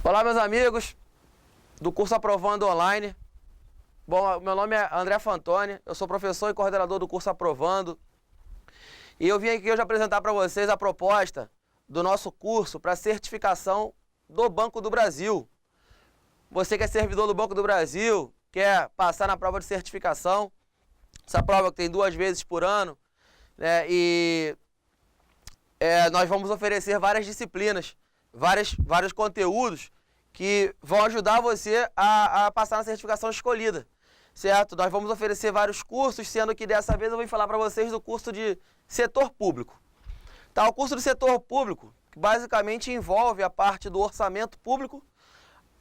Olá, meus amigos do curso Aprovando Online. Bom, meu nome é André Fantoni, eu sou professor e coordenador do curso Aprovando. E eu vim aqui hoje apresentar para vocês a proposta do nosso curso para certificação do Banco do Brasil. Você que é servidor do Banco do Brasil, quer passar na prova de certificação, essa prova que tem 2 vezes por ano, né, nós vamos oferecer várias disciplinas, vários conteúdos que vão ajudar você a passar na certificação escolhida, certo? Nós vamos oferecer vários cursos, sendo que dessa vez eu vou falar para vocês do curso de setor público. Tá, o curso de setor público, que basicamente envolve a parte do orçamento público,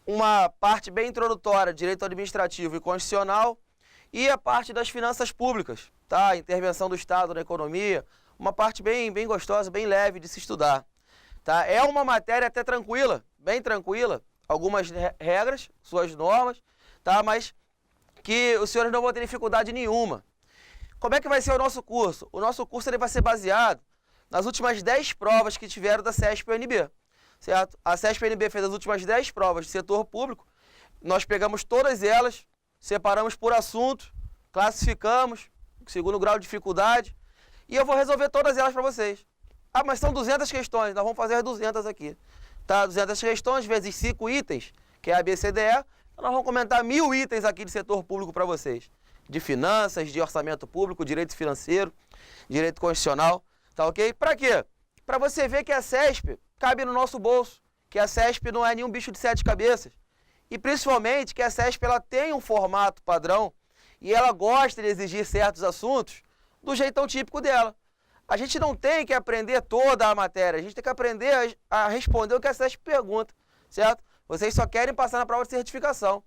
uma parte bem introdutória, direito administrativo e constitucional, e a parte das finanças públicas, tá? Intervenção do Estado na economia, uma parte bem gostosa, bem leve de se estudar. Tá? É uma matéria até tranquila, bem tranquila, algumas regras, suas normas, tá? Mas que os senhores não vão ter dificuldade nenhuma. Como é que vai ser o nosso curso? O nosso curso ele vai ser baseado nas últimas 10 provas que tiveram da CESP-UNB, certo? A CESP-UNB fez as últimas 10 provas de setor público, nós pegamos todas elas, separamos por assunto, classificamos, segundo grau de dificuldade, e eu vou resolver todas elas para vocês. Ah, mas são 200 questões, nós vamos fazer as 200 aqui. Tá? 200 questões vezes 5 itens, que é a ABCDE. Então nós vamos comentar 1000 itens aqui de setor público para vocês. De finanças, de orçamento público, direito financeiro, direito constitucional. Tá ok? Para quê? Para você ver que a CESP cabe no nosso bolso, que a CESP não é nenhum bicho de 7 cabeças. E principalmente que a CESP ela tem um formato padrão e ela gosta de exigir certos assuntos do jeitão típico dela. A gente não tem que aprender toda a matéria, a gente tem que aprender a responder o que a CESP pergunta, certo? Vocês só querem passar na prova de certificação.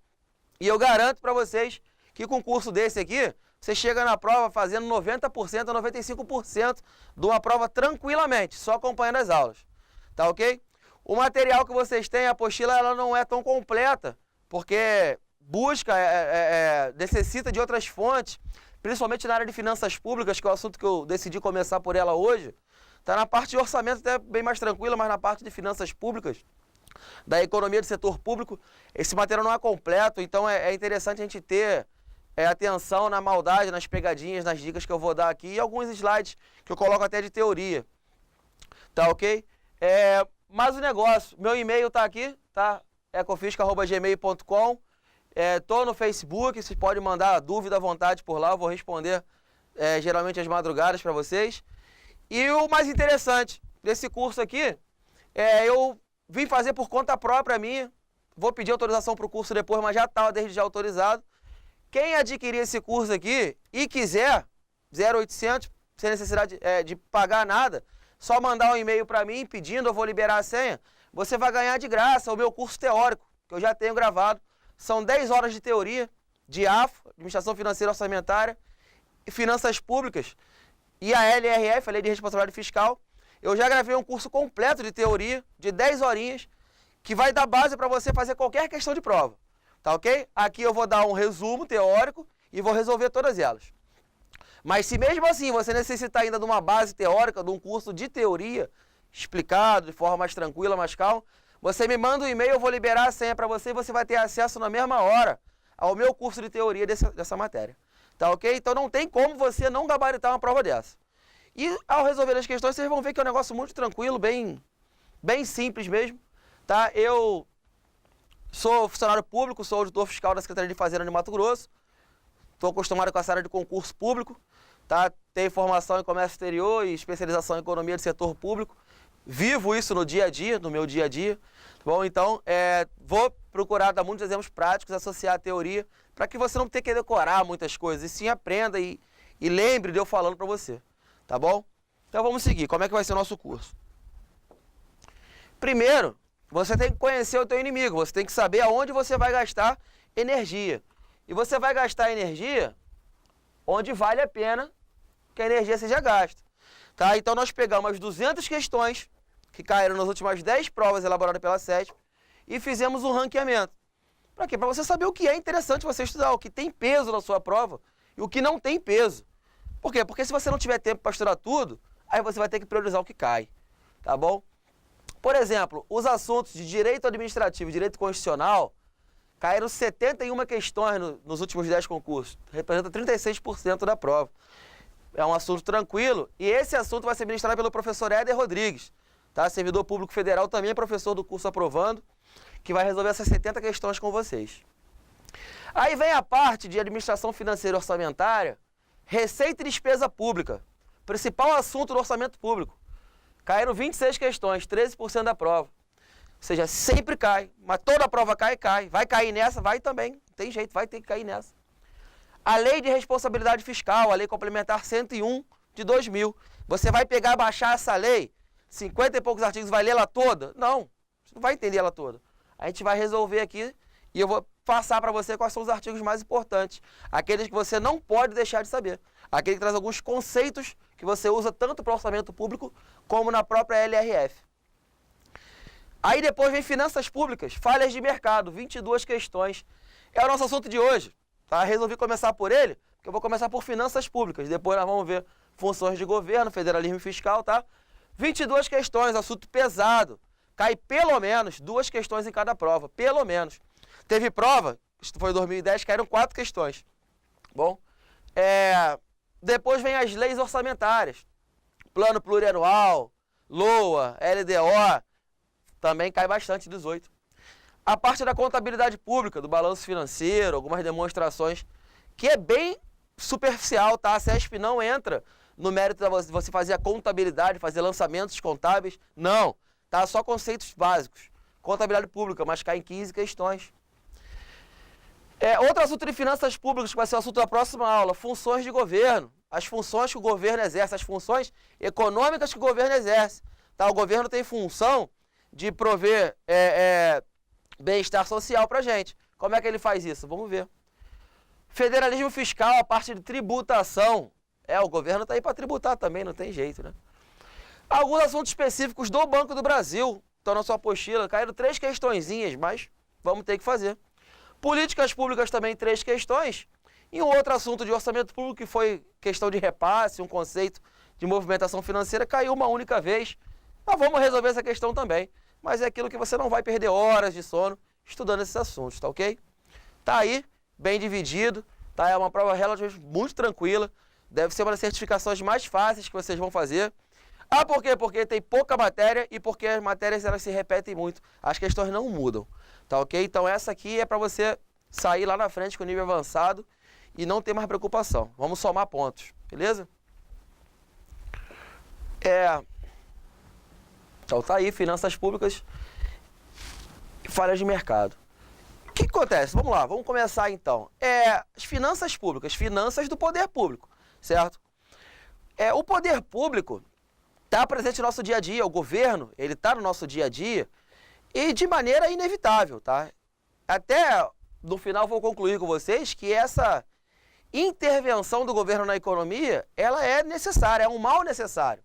E eu garanto para vocês que com um curso desse aqui, você chega na prova fazendo 90% a 95% de uma prova tranquilamente, só acompanhando as aulas. Tá ok? O material que vocês têm, a apostila, ela não é tão completa, porque necessita de outras fontes, principalmente na área de finanças públicas, que é o assunto que eu decidi começar por ela hoje. Está na parte de orçamento até bem mais tranquila, mas na parte de finanças públicas, da economia do setor público, esse material não é completo, então é interessante a gente ter atenção na maldade, nas pegadinhas, nas dicas que eu vou dar aqui, e alguns slides que eu coloco até de teoria. Tá ok? Mas o negócio, meu e-mail está aqui, tá? ecofisca@gmail.com. Tô no Facebook, vocês podem mandar dúvida à vontade por lá, eu vou responder geralmente às madrugadas para vocês. E o mais interessante desse curso aqui, eu vim fazer por conta própria minha, vou pedir autorização para o curso depois, mas já está desde já autorizado. Quem adquirir esse curso aqui e quiser, 0800, sem necessidade de pagar nada, só mandar um e-mail para mim pedindo, eu vou liberar a senha, você vai ganhar de graça o meu curso teórico, que eu já tenho gravado. São 10 horas de teoria, de AFO, Administração Financeira Orçamentária, e Finanças Públicas, e a LRF, a Lei de Responsabilidade Fiscal. Eu já gravei um curso completo de teoria, de 10 horinhas, que vai dar base para você fazer qualquer questão de prova. Tá ok? Aqui eu vou dar um resumo teórico e vou resolver todas elas. Mas se mesmo assim você necessitar ainda de uma base teórica, de um curso de teoria, explicado de forma mais tranquila, mais calma, você me manda um e-mail, eu vou liberar a senha para você e você vai ter acesso na mesma hora ao meu curso de teoria dessa matéria. Tá ok? Então não tem como você não gabaritar uma prova dessa. E ao resolver as questões, vocês vão ver que é um negócio muito tranquilo, bem simples mesmo. Tá? Eu sou funcionário público, sou auditor fiscal da Secretaria de Fazenda de Mato Grosso. Estou acostumado com essa área de concurso público. Tá? Tenho formação em comércio exterior e especialização em economia do setor público. Vivo isso no dia a dia, no meu dia a dia. Bom, então, vou procurar dar muitos exemplos práticos, associar a teoria, para que você não tenha que decorar muitas coisas, e sim aprenda e lembre de eu falando para você. Tá bom? Então vamos seguir. Como é que vai ser o nosso curso? Primeiro, você tem que conhecer o teu inimigo, você tem que saber aonde você vai gastar energia. E você vai gastar energia onde vale a pena que a energia seja gasta. Tá? Então nós pegamos as 200 questões que caíram nas últimas 10 provas elaboradas pela CESP e fizemos um ranqueamento. Para quê? Para você saber o que é interessante você estudar, o que tem peso na sua prova e o que não tem peso. Por quê? Porque se você não tiver tempo para estudar tudo, aí você vai ter que priorizar o que cai. Tá bom? Por exemplo, os assuntos de direito administrativo e direito constitucional caíram 71 questões nos últimos 10 concursos. Representa 36% da prova. É um assunto tranquilo e esse assunto vai ser ministrado pelo professor Éder Rodrigues, tá? Servidor público federal, também é professor do curso Aprovando, que vai resolver essas 70 questões com vocês. Aí vem a parte de administração financeira e orçamentária, receita e despesa pública, principal assunto do orçamento público. Caíram 26 questões, 13% da prova. Ou seja, sempre cai, mas toda a prova cai, cai. Vai cair nessa, vai também, não tem jeito, vai ter que cair nessa. A Lei de Responsabilidade Fiscal, a Lei Complementar 101 de 2000. Você vai pegar e baixar essa lei, 50 e poucos artigos, vai ler ela toda? Não, você não vai entender ela toda. A gente vai resolver aqui e eu vou passar para você quais são os artigos mais importantes. Aqueles que você não pode deixar de saber. Aquele que traz alguns conceitos que você usa tanto para o orçamento público como na própria LRF. Aí depois vem finanças públicas, falhas de mercado, 22 questões. É o nosso assunto de hoje. Tá? Resolvi começar por ele, porque eu vou começar por finanças públicas. Depois nós vamos ver funções de governo, federalismo fiscal, tá? 22 questões, assunto pesado. Cai pelo menos 2 questões em cada prova, pelo menos. Teve prova, isso foi em 2010, caíram 4 questões. Bom, depois vem as leis orçamentárias. Plano plurianual, LOA, LDO, também cai bastante, 18. A parte da contabilidade pública, do balanço financeiro, algumas demonstrações, que é bem superficial, tá? A CESP não entra no mérito de você fazer a contabilidade, fazer lançamentos contábeis, não. Tá? Só conceitos básicos. Contabilidade pública, mas cai em 15 questões. Outro assunto de finanças públicas, que vai ser o assunto da próxima aula, funções de governo. As funções que o governo exerce, as funções econômicas que o governo exerce. Tá? O governo tem função de prover bem-estar social para a gente. Como é que ele faz isso? Vamos ver. Federalismo fiscal, a parte de tributação. O governo está aí para tributar também, não tem jeito, né? Alguns assuntos específicos do Banco do Brasil estão na sua apostila. Caíram 3 questõezinhas, mas vamos ter que fazer. Políticas públicas também 3 questões. E um outro assunto de orçamento público, que foi questão de repasse, um conceito de movimentação financeira, caiu uma única vez. Mas vamos resolver essa questão também. Mas é aquilo que você não vai perder horas de sono estudando esses assuntos, tá ok? Tá aí, bem dividido, tá? É uma prova relativamente muito tranquila. Deve ser uma das certificações mais fáceis que vocês vão fazer. Ah, por quê? Porque tem pouca matéria e porque as matérias elas se repetem muito. As questões não mudam, tá ok? Então essa aqui é para você sair lá na frente com nível avançado e não ter mais preocupação. Vamos somar pontos, beleza? Então tá aí, finanças públicas e falhas de mercado. O que acontece? Vamos lá, vamos começar então. As finanças públicas, finanças do poder público, certo? O poder público está presente no nosso dia a dia, o governo, ele está no nosso dia a dia e de maneira inevitável, tá? Até no final vou concluir com vocês que essa intervenção do governo na economia, ela é necessária, é um mal necessário.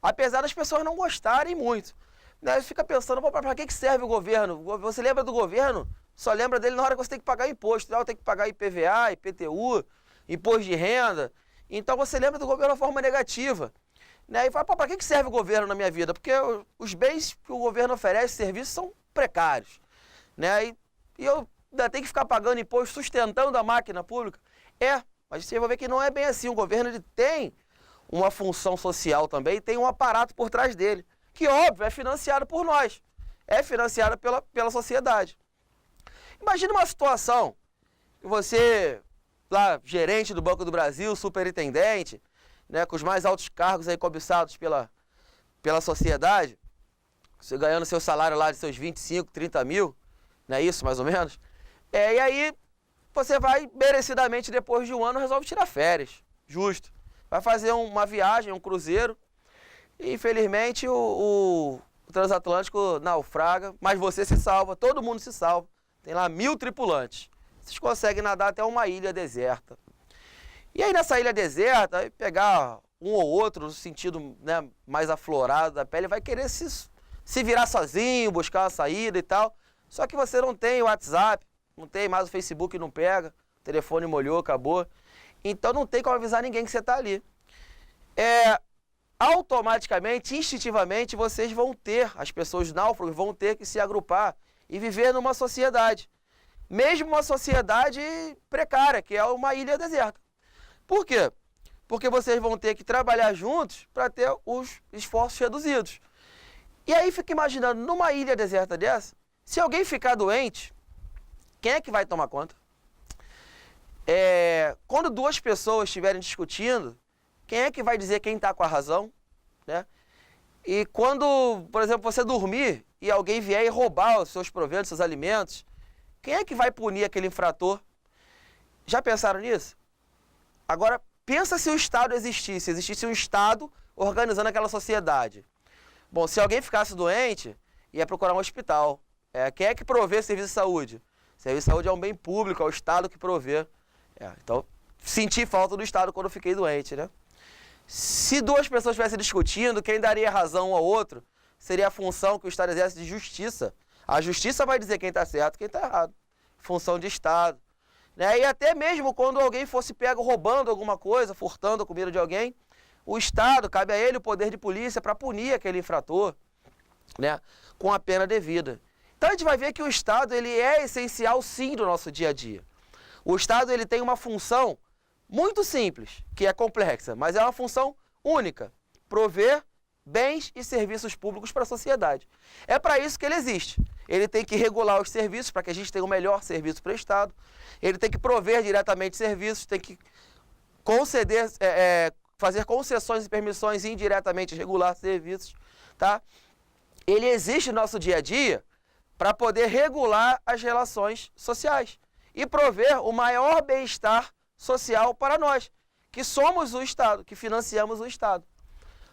Apesar das pessoas não gostarem muito. Né? Fica pensando, para que serve o governo? Você lembra do governo? Só lembra dele na hora que você tem que pagar imposto. Tem que pagar IPVA, IPTU, imposto de renda. Então você lembra do governo de uma forma negativa. Né? E fala, para que serve o governo na minha vida? Porque os bens que o governo oferece, serviços, são precários. Né? E eu ainda tenho que ficar pagando imposto, sustentando a máquina pública? Mas você vai ver que não é bem assim. O governo ele tem uma função social também, tem um aparato por trás dele, que, óbvio, é financiado por nós, é financiado pela sociedade. Imagina uma situação que você, lá, gerente do Banco do Brasil, superintendente, né, com os mais altos cargos aí cobiçados pela sociedade, você ganhando seu salário lá de seus 25, 30 mil, não é isso, mais ou menos? E aí você vai, merecidamente, depois de um ano, resolve tirar férias, justo. Vai fazer uma viagem, um cruzeiro, e infelizmente o transatlântico naufraga, mas você se salva, todo mundo se salva. Tem lá 1000 tripulantes. Vocês conseguem nadar até uma ilha deserta. E aí nessa ilha deserta, pegar um ou outro no sentido, né, mais aflorado da pele, vai querer se virar sozinho, buscar uma saída e tal. Só que você não tem o WhatsApp, não tem mais o Facebook, não pega, o telefone molhou, acabou. Então não tem como avisar ninguém que você está ali. automaticamente, instintivamente, vocês vão ter, as pessoas náufragos vão ter que se agrupar e viver numa sociedade. Mesmo uma sociedade precária, que é uma ilha deserta. Por quê? Porque vocês vão ter que trabalhar juntos para ter os esforços reduzidos. E aí fica imaginando, numa ilha deserta dessa, se alguém ficar doente, quem é que vai tomar conta? Quando duas pessoas estiverem discutindo, quem é que vai dizer quem está com a razão? Né? E quando, por exemplo, você dormir e alguém vier e roubar os seus proventos, seus alimentos, quem é que vai punir aquele infrator? Já pensaram nisso? Agora, pensa se o Estado existisse um Estado organizando aquela sociedade. Bom, se alguém ficasse doente, ia procurar um hospital. Quem é que provê o serviço de saúde? O serviço de saúde é um bem público, é o Estado que provê. Então, senti falta do Estado quando eu fiquei doente, né? Se duas pessoas estivessem discutindo, quem daria razão um ao outro seria a função que o Estado exerce de justiça. A justiça vai dizer quem está certo e quem está errado. Função de Estado. Né? E até mesmo quando alguém fosse pego roubando alguma coisa, furtando a comida de alguém, o Estado, cabe a ele o poder de polícia para punir aquele infrator, né? Com a pena devida. Então a gente vai ver que o Estado ele é essencial sim no nosso dia a dia. O Estado ele tem uma função muito simples, que é complexa, mas é uma função única, prover bens e serviços públicos para a sociedade. É para isso que ele existe. Ele tem que regular os serviços para que a gente tenha o melhor serviço prestado. Ele tem que prover diretamente serviços, tem que conceder, fazer concessões e permissões e indiretamente regular serviços. Tá? Ele existe no nosso dia a dia para poder regular as relações sociais e prover o maior bem-estar social para nós, que somos o Estado, que financiamos o Estado.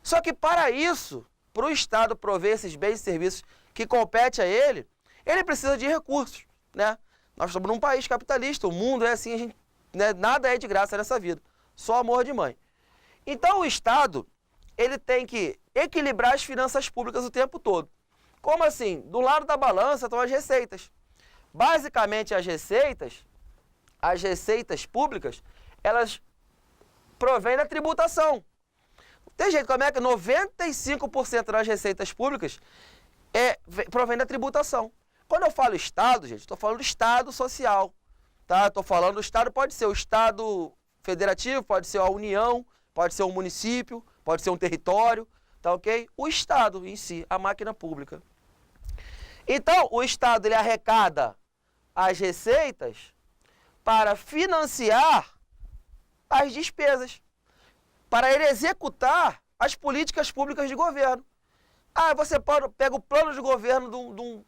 Só que para isso, para o Estado prover esses bens e serviços que compete a ele precisa de recursos, né? Nós estamos num país capitalista, o mundo é assim, né, nada é de graça nessa vida, só amor de mãe. Então o Estado, ele tem que equilibrar as finanças públicas o tempo todo. Como assim? Do lado da balança estão as receitas. Basicamente as receitas públicas, elas provêm da tributação. Tem jeito, como é que 95% das receitas públicas provém da tributação. Quando eu falo Estado, gente, estou falando do Estado social. Tá? Estou falando do Estado, pode ser o Estado federativo, pode ser a União, pode ser um município, pode ser um território, tá ok? O Estado em si, a máquina pública. Então, o Estado ele arrecada as receitas para financiar as despesas, para ele executar as políticas públicas de governo. Você pega o plano de governo de um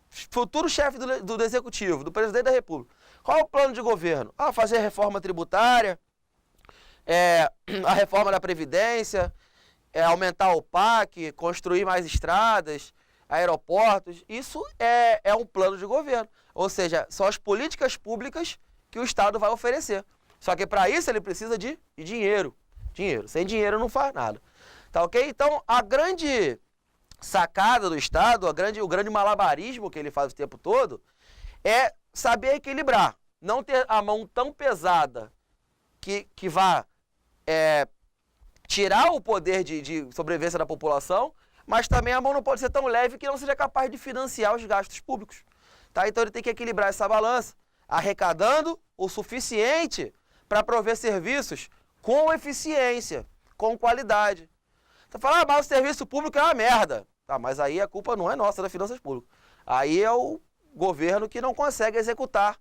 futuro chefe do Executivo, do Presidente da República. Qual é o plano de governo? Fazer reforma tributária, a reforma da Previdência, aumentar o PAC, construir mais estradas, aeroportos. Isso é um plano de governo. Ou seja, são as políticas públicas que o Estado vai oferecer. Só que para isso ele precisa de dinheiro. Sem dinheiro não faz nada. Tá ok? Então, a grande sacada do Estado, o grande malabarismo que ele faz o tempo todo, é saber equilibrar. Não ter a mão tão pesada que vá tirar o poder de sobrevivência da população, mas também a mão não pode ser tão leve que não seja capaz de financiar os gastos públicos. Tá? Então ele tem que equilibrar essa balança, arrecadando o suficiente para prover serviços com eficiência, com qualidade. Você fala, mas o serviço público é uma merda. Mas aí a culpa não é nossa das finanças públicas. Aí é o governo que não consegue executar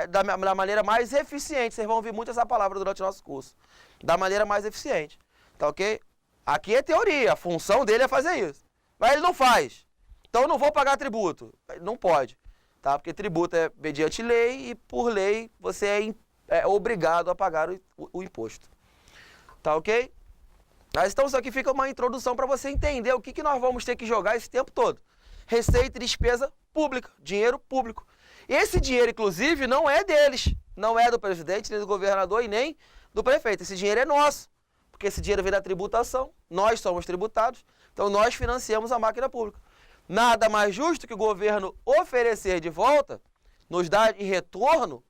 da maneira mais eficiente. Vocês vão ouvir muito essa palavra durante o nosso curso. Da maneira mais eficiente. Tá ok? Aqui é teoria, a função dele é fazer isso. Mas ele não faz. Então eu não vou pagar tributo. Não pode. Tá? Porque tributo é mediante lei e por lei você é obrigado a pagar o imposto. Tá ok? Mas então isso aqui fica uma introdução para você entender o que nós vamos ter que jogar esse tempo todo. Receita e despesa pública, dinheiro público. Esse dinheiro, inclusive, não é deles. Não é do presidente, nem do governador e nem do prefeito. Esse dinheiro é nosso. Porque esse dinheiro vem da tributação. Nós somos tributados. Então nós financiamos a máquina pública. Nada mais justo que o governo oferecer de volta, nos dar em retorno,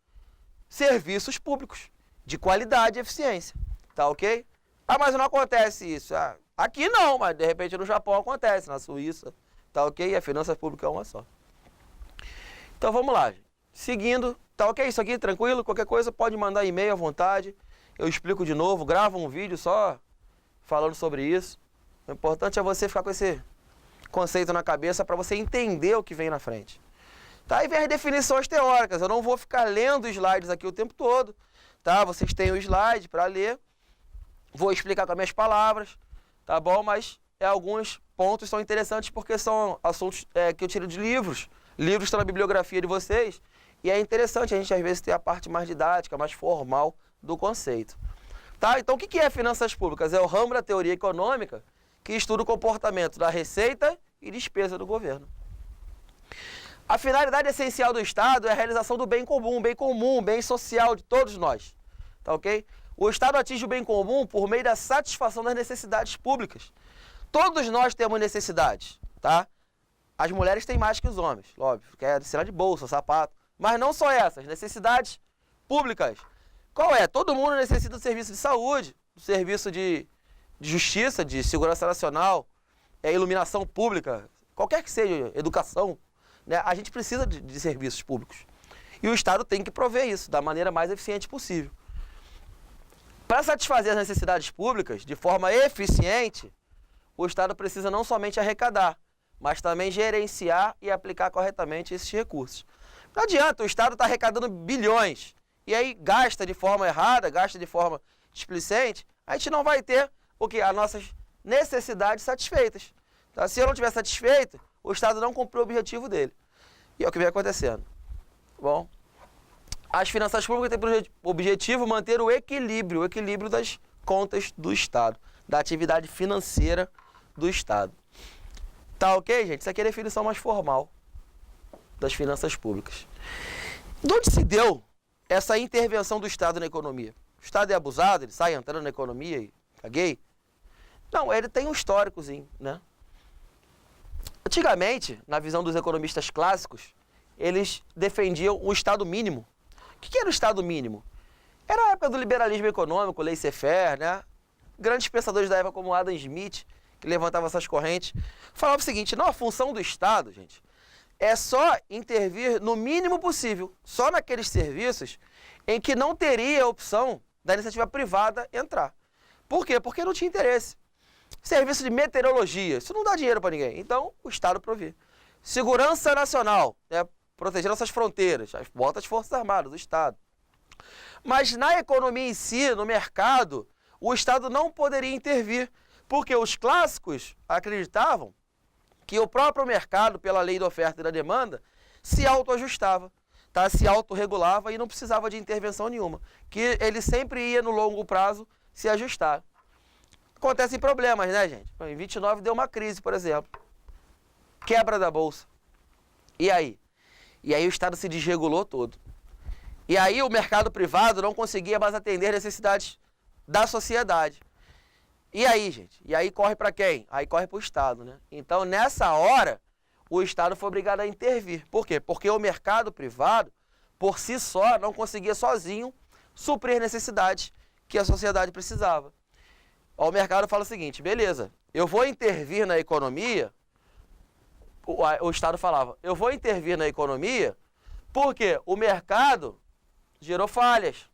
serviços públicos de qualidade e eficiência. Tá ok? Ah, mas não acontece isso. Ah, aqui não, mas de repente no Japão acontece, na Suíça, tá ok? A finanças públicas é uma só. Então vamos lá, gente. Seguindo, tá ok isso aqui? Tranquilo? Qualquer coisa pode mandar e-mail à vontade. Eu explico de novo, gravo um vídeo só falando sobre isso. O importante é você ficar com esse conceito na cabeça para você entender o que vem na frente. Tá? Aí vem as definições teóricas. Eu não vou ficar lendo slides aqui o tempo todo. Tá? Vocês têm o slide para ler. Vou explicar com as minhas palavras. Tá bom? Mas alguns pontos são interessantes porque são assuntos que eu tiro de livros. Livros estão na bibliografia de vocês. E é interessante a gente, às vezes, ter a parte mais didática, mais formal do conceito. Tá? Então, o que é finanças públicas? É o ramo da teoria econômica que estuda o comportamento da receita e despesa do governo. A finalidade essencial do Estado é a realização do bem comum, bem social de todos nós. Tá ok? O Estado atinge o bem comum por meio da satisfação das necessidades públicas. Todos nós temos necessidades, tá? As mulheres têm mais que os homens, óbvio, que é necessidade de bolsa, sapato. Mas não só essas, necessidades públicas. Qual é? Todo mundo necessita do serviço de saúde, do serviço de justiça, de segurança nacional, iluminação pública, qualquer que seja, educação. Né? A gente precisa de serviços públicos. E o Estado tem que prover isso da maneira mais eficiente possível. Para satisfazer as necessidades públicas de forma eficiente, o Estado precisa não somente arrecadar, mas também gerenciar e aplicar corretamente esses recursos. Não adianta, o Estado está arrecadando bilhões e aí gasta de forma errada, gasta de forma displicente, a gente não vai ter as nossas necessidades satisfeitas. Tá? Se eu não estiver satisfeito, o Estado não cumpriu o objetivo dele. E é o que vem acontecendo. Bom, as finanças públicas têm por objetivo manter o equilíbrio das contas do Estado, da atividade financeira do Estado. Tá ok, gente? Isso aqui é a definição mais formal das finanças públicas. De onde se deu essa intervenção do Estado na economia? O Estado é abusado, ele sai entrando na economia e caguei? Não, ele tem um históricozinho, né? Antigamente, na visão dos economistas clássicos, eles defendiam o Estado mínimo. O que era o Estado mínimo? Era a época do liberalismo econômico, laissez-faire, né? Grandes pensadores da época como Adam Smith, que levantavam essas correntes, falavam o seguinte: não, a função do Estado, gente, é só intervir no mínimo possível, só naqueles serviços em que não teria a opção da iniciativa privada entrar. Por quê? Porque não tinha interesse. Serviço de meteorologia, isso não dá dinheiro para ninguém, então o Estado provê. Segurança nacional, né, proteger nossas fronteiras, bota as Forças Armadas, o Estado. Mas na economia em si, no mercado, o Estado não poderia intervir, porque os clássicos acreditavam que o próprio mercado, pela lei da oferta e da demanda, se autoajustava, tá? Se autorregulava e não precisava de intervenção nenhuma, que ele sempre ia no longo prazo se ajustar. Acontecem problemas, né, gente? Em 29 deu uma crise, por exemplo. Quebra da Bolsa. E aí? E aí o Estado se desregulou todo. E aí o mercado privado não conseguia mais atender necessidades da sociedade. E aí, gente? E aí corre para quem? Aí corre para o Estado, né? Então, nessa hora, o Estado foi obrigado a intervir. Por quê? Porque o mercado privado, por si só, não conseguia sozinho suprir necessidades que a sociedade precisava. O mercado fala o seguinte: beleza, eu vou intervir na economia. O Estado falava: eu vou intervir na economia porque o mercado gerou falhas.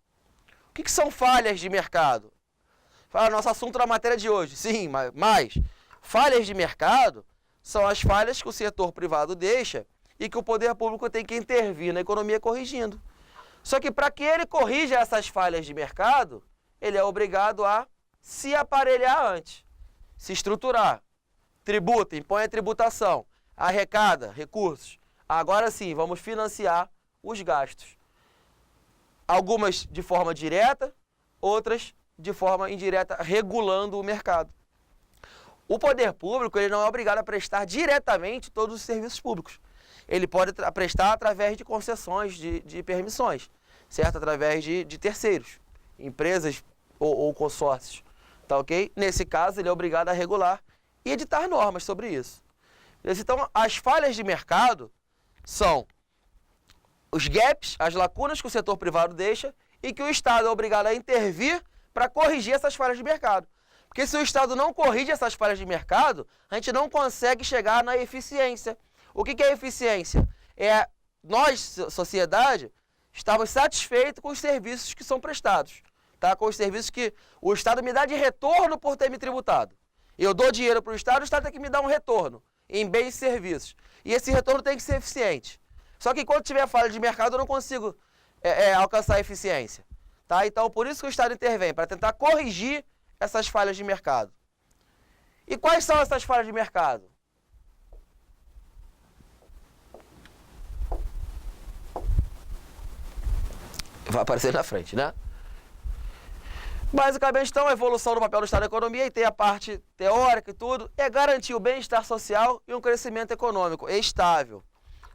O que são falhas de mercado? Fala, nosso assunto na matéria de hoje. Sim, mas falhas de mercado são as falhas que o setor privado deixa e que o poder público tem que intervir na economia corrigindo. Só que para que ele corrija essas falhas de mercado, ele é obrigado a se aparelhar antes, se estruturar, tributa, impõe a tributação, arrecada recursos. Agora sim, vamos financiar os gastos. Algumas de forma direta, outras de forma indireta, regulando o mercado. O poder público ele não é obrigado a prestar diretamente todos os serviços públicos. Ele pode prestar através de concessões, de permissões, certo? Através de terceiros, empresas ou consórcios. Tá ok? Nesse caso, ele é obrigado a regular e editar normas sobre isso. Então, as falhas de mercado são os gaps, as lacunas que o setor privado deixa e que o Estado é obrigado a intervir para corrigir essas falhas de mercado. Porque se o Estado não corrige essas falhas de mercado, a gente não consegue chegar na eficiência. O que é eficiência? É nós, sociedade, estamos satisfeitos com os serviços que são prestados, tá? Com os serviços que o Estado me dá de retorno por ter me tributado. Eu dou dinheiro para o Estado tem que me dar um retorno em bens e serviços. E esse retorno tem que ser eficiente. Só que enquanto tiver falha de mercado, eu não consigo alcançar a eficiência. Tá? Então, por isso que o Estado intervém, para tentar corrigir essas falhas de mercado. E quais são essas falhas de mercado? Vai aparecer na frente, né? Basicamente, então, a evolução do papel do Estado na economia, e tem a parte teórica e tudo, é garantir o bem-estar social e um crescimento econômico estável.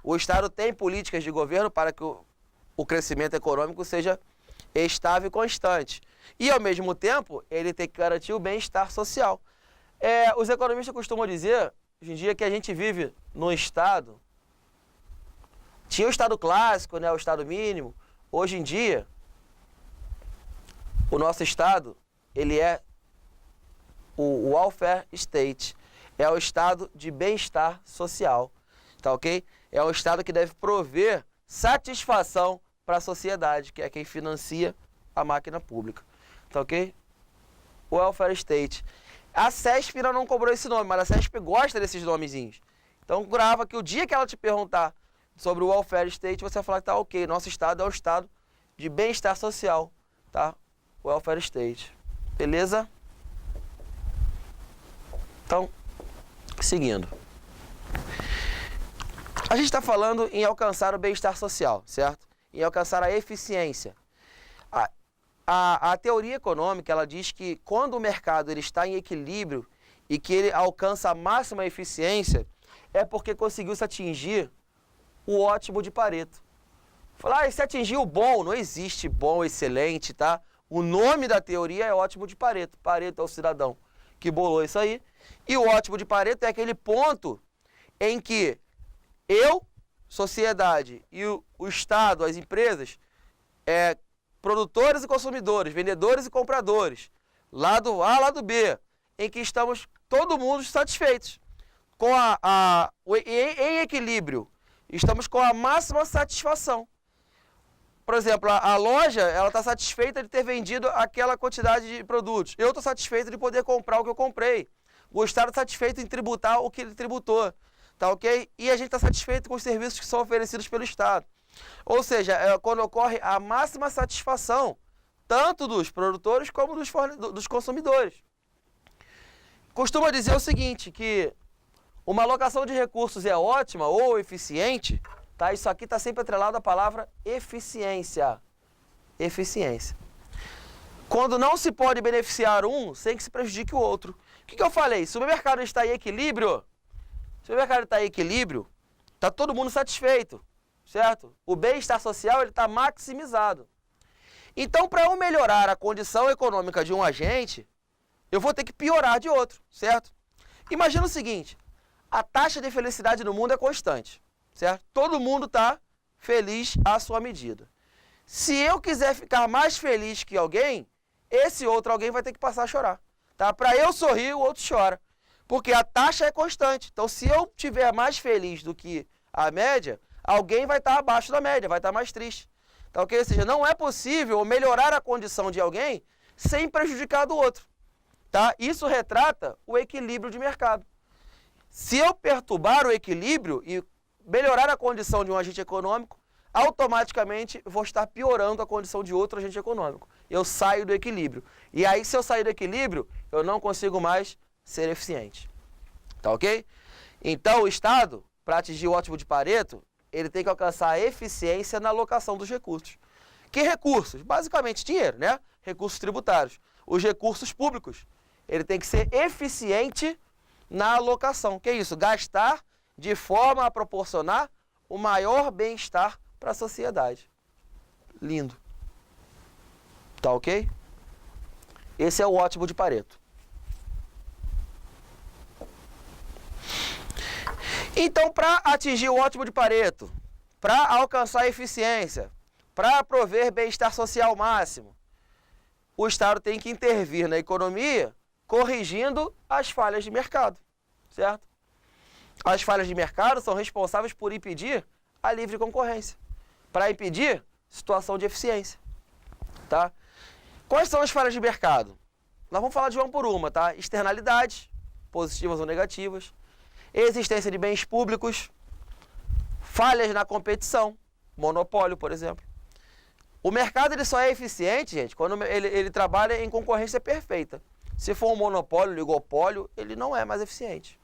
O Estado tem políticas de governo para que o crescimento econômico seja estável e constante. E, ao mesmo tempo, ele tem que garantir o bem-estar social. Os economistas costumam dizer, hoje em dia, que a gente vive num Estado... Tinha o Estado clássico, né, o Estado mínimo. Hoje em dia, o nosso Estado, ele é o welfare state. É o Estado de bem-estar social. Tá ok? É um Estado que deve prover satisfação para a sociedade, que é quem financia a máquina pública. Tá ok? O welfare state. A CESP ainda não cobrou esse nome, mas a CESP gosta desses nomezinhos. Então grava que o dia que ela te perguntar sobre o welfare state, você vai falar que tá ok, nosso Estado é o Estado de bem-estar social, tá? Welfare state. Beleza? Então, seguindo. A gente está falando em alcançar o bem-estar social, certo? Em alcançar a eficiência. A teoria econômica, ela diz que quando o mercado ele está em equilíbrio e que ele alcança a máxima eficiência, é porque conseguiu se atingir o ótimo de Pareto. Falar, se atingiu o bom, não existe bom, excelente, tá? O nome da teoria é ótimo de Pareto. Pareto é o cidadão que bolou isso aí. E o ótimo de Pareto é aquele ponto em que eu, sociedade, e o Estado, as empresas, produtores e consumidores, vendedores e compradores, lado A, lado B, em que estamos todo mundo satisfeitos, com em equilíbrio, estamos com a máxima satisfação. Por exemplo, a loja, ela está satisfeita de ter vendido aquela quantidade de produtos. Eu estou satisfeito de poder comprar o que eu comprei. O Estado está satisfeito em tributar o que ele tributou. Tá ok? E a gente está satisfeito com os serviços que são oferecidos pelo Estado. Ou seja, quando ocorre a máxima satisfação, tanto dos produtores como dos consumidores. Costuma dizer o seguinte, que uma alocação de recursos é ótima ou eficiente, tá? Isso aqui está sempre atrelado à palavra eficiência. Eficiência. Quando não se pode beneficiar um sem que se prejudique o outro. O que eu falei? Se o mercado está em equilíbrio, está todo mundo satisfeito, certo? O bem-estar social está maximizado. Então, para eu melhorar a condição econômica de um agente, eu vou ter que piorar de outro, certo? Imagina o seguinte, a taxa de felicidade no mundo é constante, certo? Todo mundo está feliz à sua medida. Se eu quiser ficar mais feliz que alguém, esse outro alguém vai ter que passar a chorar, tá? Para eu sorrir, o outro chora. Porque a taxa é constante. Então, se eu estiver mais feliz do que a média, alguém vai estar abaixo da média, vai estar mais triste. Tá ok? Ou seja, não é possível melhorar a condição de alguém sem prejudicar do outro. Tá? Isso retrata o equilíbrio de mercado. Se eu perturbar o equilíbrio e melhorar a condição de um agente econômico, automaticamente vou estar piorando a condição de outro agente econômico. Eu saio do equilíbrio. E aí, se eu sair do equilíbrio, eu não consigo mais ser eficiente. Tá ok? Então, o Estado, para atingir o ótimo de Pareto, ele tem que alcançar a eficiência na alocação dos recursos. Que recursos? Basicamente dinheiro, né? Recursos tributários. Os recursos públicos. Ele tem que ser eficiente na alocação. Que é isso? Gastar de forma a proporcionar o maior bem-estar para a sociedade. Lindo. Tá ok? Esse é o ótimo de Pareto. Então, para atingir o ótimo de Pareto, para alcançar a eficiência, para prover bem-estar social máximo, o Estado tem que intervir na economia corrigindo as falhas de mercado, certo? As falhas de mercado são responsáveis por impedir a livre concorrência, para impedir situação de eficiência, tá? Quais são as falhas de mercado? Nós vamos falar de uma por uma, tá? Externalidades, positivas ou negativas, existência de bens públicos, falhas na competição, monopólio, por exemplo. O mercado ele só é eficiente, gente, quando ele trabalha em concorrência perfeita. Se for um monopólio, oligopólio, ele não é mais eficiente.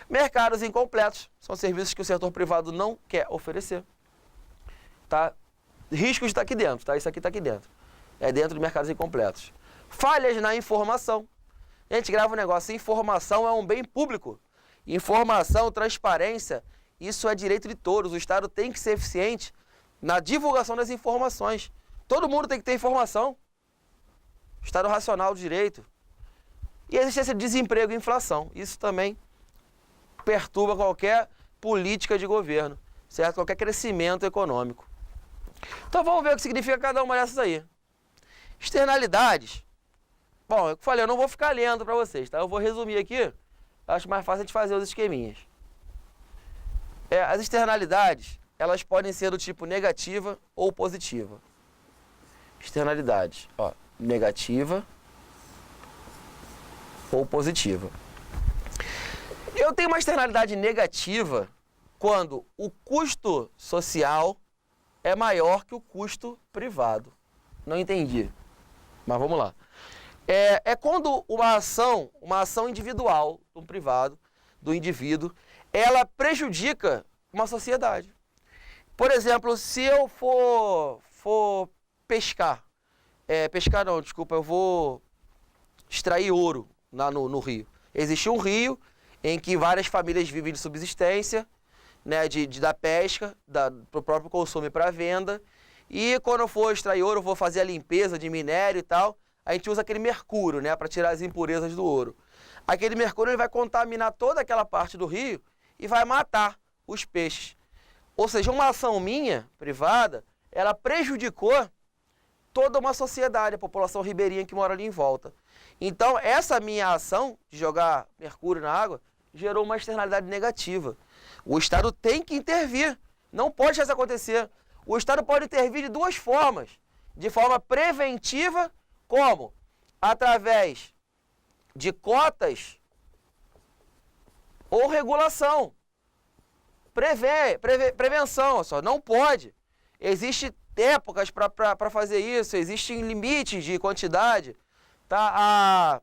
Mercados incompletos são serviços que o setor privado não quer oferecer. Tá? Riscos está aqui dentro, tá? Isso aqui está aqui dentro. É dentro de mercados incompletos. Falhas na informação. A gente grava um negócio, informação é um bem público. Informação, transparência, isso é direito de todos. O Estado tem que ser eficiente na divulgação das informações. Todo mundo tem que ter informação. Estado racional do direito. E a existência de desemprego e inflação. Isso também perturba qualquer política de governo, certo? Qualquer crescimento econômico. Então vamos ver o que significa cada uma dessas aí. Externalidades. Bom, eu falei, eu não vou ficar lendo para vocês, tá? Eu vou resumir aqui. Acho mais fácil de fazer os esqueminhas. As externalidades, elas podem ser do tipo negativa ou positiva. Externalidades, ó, negativa ou positiva. Eu tenho uma externalidade negativa quando o custo social é maior que o custo privado. Não entendi, mas vamos lá. É quando uma ação individual do privado, do indivíduo, ela prejudica uma sociedade. Por exemplo, se eu for pescar, eu vou extrair ouro lá no rio. Existe um rio em que várias famílias vivem de subsistência, né, da pesca, para o próprio consumo e para a venda. E quando eu for extrair ouro, eu vou fazer a limpeza de minério e tal, a gente usa aquele mercúrio, né, para tirar as impurezas do ouro. Aquele mercúrio ele vai contaminar toda aquela parte do rio e vai matar os peixes. Ou seja, uma ação minha, privada, ela prejudicou toda uma sociedade, a população ribeirinha que mora ali em volta. Então, essa minha ação de jogar mercúrio na água gerou uma externalidade negativa. O Estado tem que intervir, não pode isso acontecer. O Estado pode intervir de duas formas. De forma preventiva, como? Através de cotas ou regulação. Prevenção, só não pode. Existem épocas para fazer isso, existem limites de quantidade. Tá?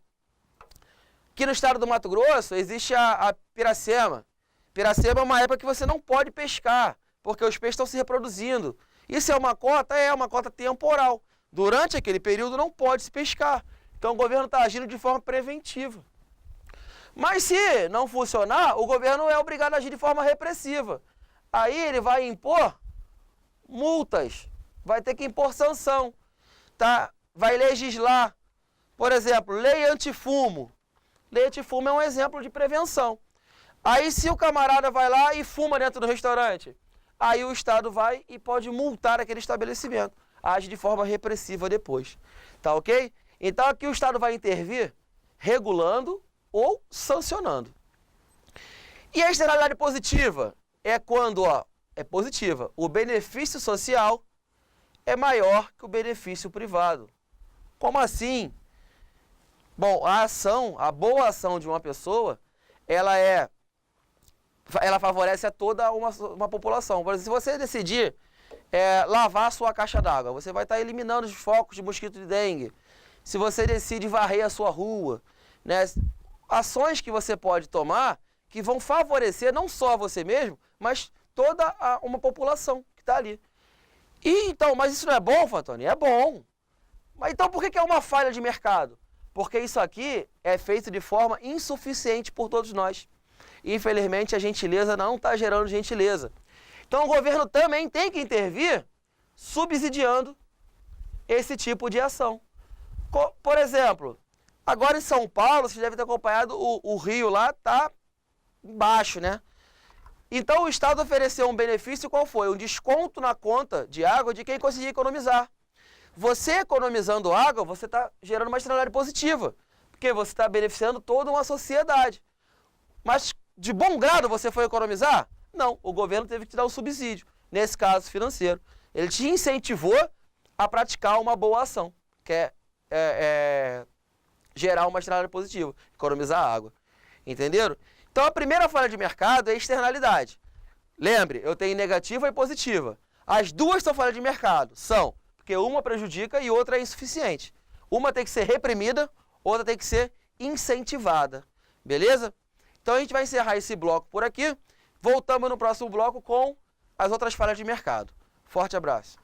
Aqui no estado do Mato Grosso existe a Piracema. Piracema é uma época que você não pode pescar, porque os peixes estão se reproduzindo. Isso é uma cota temporal. Durante aquele período não pode se pescar. Então o governo está agindo de forma preventiva. Mas se não funcionar, o governo é obrigado a agir de forma repressiva. Aí ele vai impor multas, vai ter que impor sanção, tá? Vai legislar. Por exemplo, lei antifumo. Lei antifumo é um exemplo de prevenção. Aí se o camarada vai lá e fuma dentro do restaurante, aí o Estado vai e pode multar aquele estabelecimento. Age de forma repressiva depois. Tá ok? Então aqui o Estado vai intervir regulando ou sancionando. E a externalidade positiva é quando, é positiva, o benefício social é maior que o benefício privado. Como assim? Bom, a boa ação de uma pessoa, ela favorece a toda uma população. Por exemplo, se você decidir lavar a sua caixa d'água, você vai estar eliminando os focos de mosquito de dengue. Se você decide varrer a sua rua, né? Ações que você pode tomar que vão favorecer não só você mesmo, mas toda uma população que está ali. Então, mas isso não é bom, Fantoni? É bom. Mas então por que é uma falha de mercado? Porque isso aqui é feito de forma insuficiente por todos nós. Infelizmente, a gentileza não está gerando gentileza. Então, o governo também tem que intervir subsidiando esse tipo de ação. Por exemplo, agora em São Paulo, vocês devem ter acompanhado, o rio lá está embaixo, né? Então, o Estado ofereceu um benefício, qual foi? Um desconto na conta de água de quem conseguir economizar. Você economizando água, você está gerando uma externalidade positiva. Porque você está beneficiando toda uma sociedade. Mas de bom grado você foi economizar? Não, o governo teve que te dar um subsídio, nesse caso financeiro. Ele te incentivou a praticar uma boa ação, que é gerar uma externalidade positiva, economizar água. Entenderam? Então a primeira falha de mercado é externalidade. Lembre, eu tenho negativa e positiva. As duas são falhas de mercado, são, porque uma prejudica e outra é insuficiente. Uma tem que ser reprimida, outra tem que ser incentivada. Beleza? Então a gente vai encerrar esse bloco por aqui. Voltamos no próximo bloco com as outras falhas de mercado. Forte abraço.